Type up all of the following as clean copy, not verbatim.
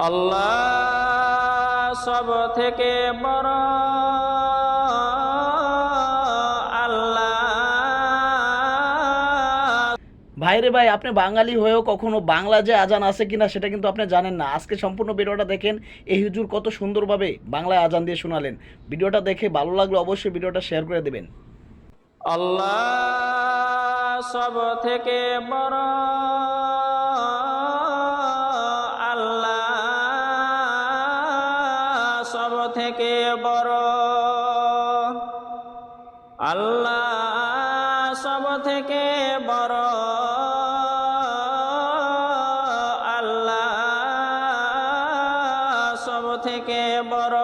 আল্লাহ সব থেকে বড়, আল্লাহ। ভাইরে ভাই, আপনি বাঙালি হয়েও কখনো বাংলা যে আজান আছে কিনা সেটা কিন্তু আপনি জানেন না। আজকে সম্পূর্ণ ভিডিওটা দেখেন, এই হুজুর কত সুন্দরভাবে বাংলায় আজান দিয়ে শোনালেন। ভিডিওটা দেখে ভালো লাগলে অবশ্যই ভিডিওটা শেয়ার করে দেবেন। আল্লাহ সব থেকে বড়, আল্লাহ সব থেকে বড়, আল্লাহ সব থেকে বড়, আল্লাহ সব থেকে বড়।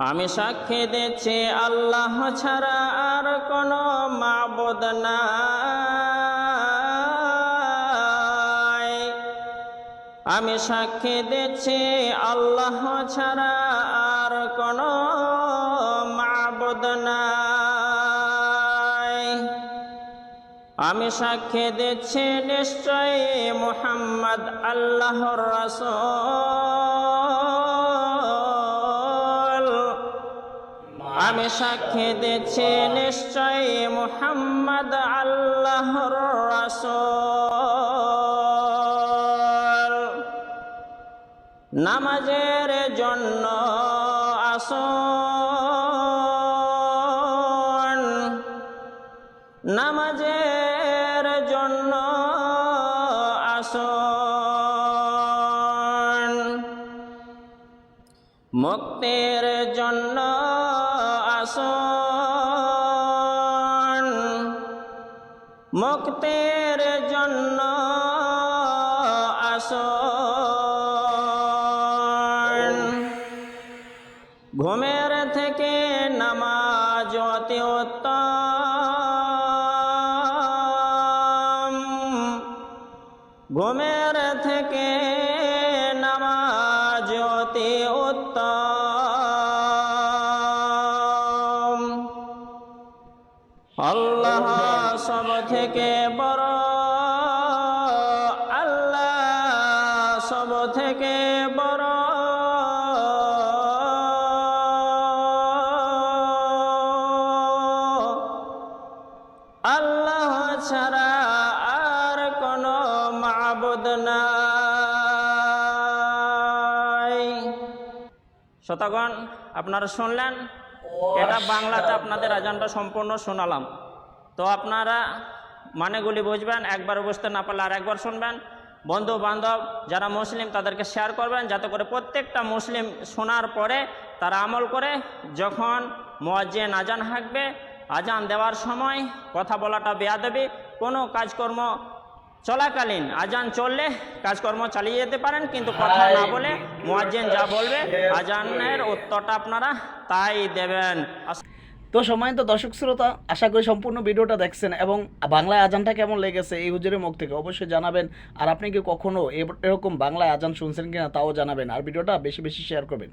আমি সাক্ষী দিচ্ছি আল্লাহ ছাড়া আর কোনো মাবুদ নাই। আমি সাক্ষী দিচ্ছি আল্লাহ ছাড়া আর কোনো মাবুদ নাই। আমি সাক্ষী দিচ্ছি নিশ্চয়ই মুহাম্মদ আল্লাহর রাসূল। আমি সাক্ষী দিচ্ছি নিশ্চয়ই মুহাম্মদ আল্লাহর রাসূল। নামাজের জন্য আসুন, নামাজের জন্য আসুন, মুক্তির জন্য আসুন, মুক্তির জন্য আসুন। ঘুমের থেকে নামাজ অতি উত্তম, ঘুমের থেকে নামাজ অতি উত্তম। আল্লাহ সব থেকে বড়, আল্লাহ সব থেকে বড়, আল্লাহ ছাড়া আর কোনো মাবুদ নাই। শতগণ, আপনারা শুনলেন, এটা বাংলাতে আপনাদের আজানটা সম্পূর্ণ শোনালাম। তো আপনারা মানেগুলি বুঝবেন, একবার বুঝতে না পারলে আর একবার শুনবেন। বন্ধু বান্ধব যারা মুসলিম তাদেরকে শেয়ার করবেন, যাতে করে প্রত্যেকটা মুসলিম শোনার পরে তারা আমল করে। যখন মুয়াজ্জিন আজান হাঁকবে, আজান দেওয়ার সময় কথা বলাটা বেয়াদবি। কোনো কাজকর্ম চলাকালীন আজান চললে কাজকর্ম চালিয়ে যেতে পারেন, কিন্তু কথা না বলে মুয়াজ্জিন যা বলবে আজানের উত্তরটা আপনারা তাই দেবেন। তো সম্মানিত দর্শক শ্রোতা, আশা করি সম্পূর্ণ ভিডিওটা দেখছেন এবং বাংলায় আজানটা কেমন লেগেছে এই হুজুরের মুখ থেকে অবশ্যই জানাবেন। আর আপনি কি কখনো এরকম বাংলায় আজান শুনছেন কিনা তাও জানাবেন, আর ভিডিওটা বেশি বেশি শেয়ার করবেন।